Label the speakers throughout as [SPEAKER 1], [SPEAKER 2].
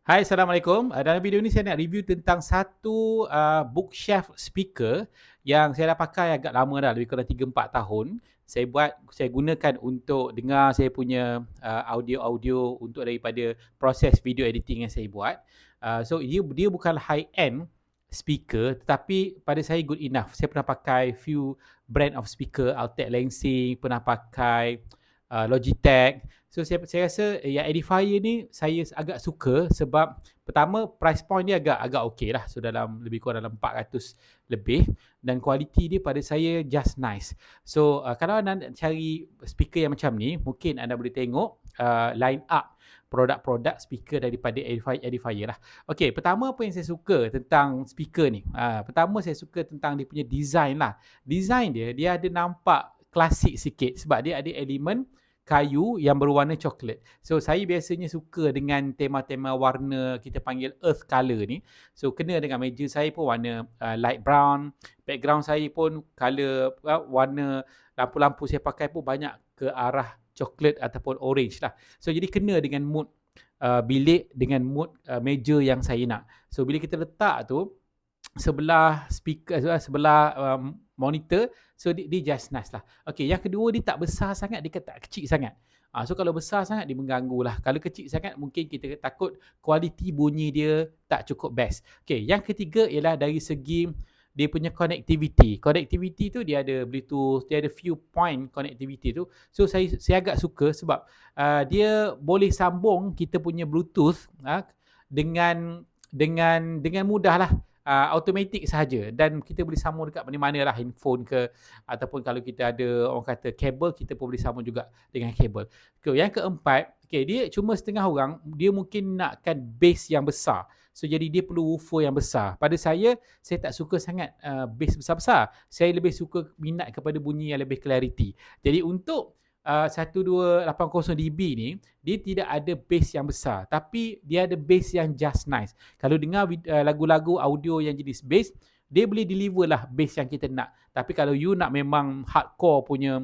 [SPEAKER 1] Hai, Assalamualaikum. Dalam video ni saya nak review tentang satu bookshelf speaker yang saya dah pakai agak lama dah, lebih kurang 3-4 tahun. Saya gunakan untuk dengar saya punya audio-audio untuk daripada proses video editing yang saya buat. So dia bukan high end speaker, tetapi pada saya good enough. Saya pernah pakai few brand of speaker, Altec Lansing, pernah pakai Logitech. So saya rasa yang edifier ni saya agak suka sebab pertama price point dia agak okey lah. So dalam lebih kurang dalam 400 lebih, dan kualiti dia pada saya just nice. So kalau anda nak cari speaker yang macam ni, mungkin anda boleh tengok line up produk-produk speaker daripada edifier lah. Okey, pertama apa yang saya suka tentang speaker ni? Pertama saya suka tentang dia punya design lah. Design dia ada nampak klasik sikit sebab dia ada elemen kayu yang berwarna coklat. So saya biasanya suka dengan tema-tema warna kita panggil earth color ni. So kena dengan meja saya pun warna light brown. Background saya pun color warna lampu-lampu saya pakai pun banyak ke arah coklat ataupun orange lah. So jadi kena dengan mood bilik, dengan mood meja yang saya nak. So bila kita letak tu sebelah speaker, sebelah monitor, so dia just nice lah. Okay, yang kedua dia tak besar sangat, dia tak kecil sangat. So kalau besar sangat dia mengganggu lah. Kalau kecil sangat mungkin kita takut kualiti bunyi dia tak cukup best. Okay, yang ketiga ialah dari segi dia punya connectivity. Connectivity tu dia ada Bluetooth, dia ada few point connectivity tu. So saya agak suka sebab dia boleh sambung kita punya Bluetooth dengan mudah lah. Automatic sahaja, dan kita boleh sambung dekat mana-mana lah, handphone ke, ataupun kalau kita ada orang kata kabel, kita pun boleh sambung juga dengan kabel. Okay, yang keempat, dia cuma setengah orang, dia mungkin nakkan bass yang besar. So jadi dia perlu woofer yang besar. Pada saya tak suka sangat bass besar-besar. Saya lebih suka minat kepada bunyi yang lebih clarity. Jadi untuk 1280 dB ni, dia tidak ada bass yang besar, tapi dia ada bass yang just nice. Kalau dengar lagu-lagu audio yang jenis bass, dia boleh deliver lah bass yang kita nak. Tapi kalau you nak memang hardcore punya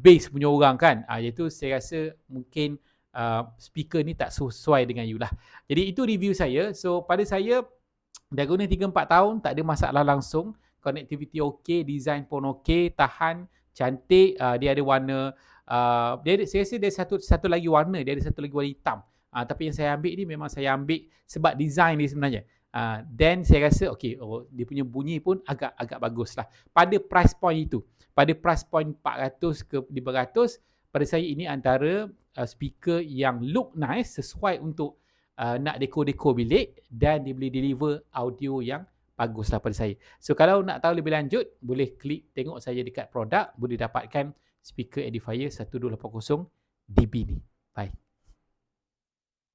[SPEAKER 1] bass punya orang kan, iaitu saya rasa mungkin speaker ni tak sesuai dengan you lah. Jadi itu review saya. So pada saya dah guna 3-4 tahun, tak ada masalah langsung. Connectivity okey, design pun okey, tahan, cantik. Dia ada warna, saya rasa dia satu lagi warna, dia ada satu lagi warna hitam. Tapi yang saya ambil ni memang saya ambil sebab design dia sebenarnya. Then saya rasa dia punya bunyi pun agak bagus lah. Pada price point itu, pada price point 400 ke 500, pada saya ini antara speaker yang look nice, sesuai untuk nak dekor-dekor bilik, dan dia boleh deliver audio yang bagus lah pada saya. So kalau nak tahu lebih lanjut, boleh klik tengok saya dekat produk, boleh dapatkan speaker edifier 1280 dB ni. Bye.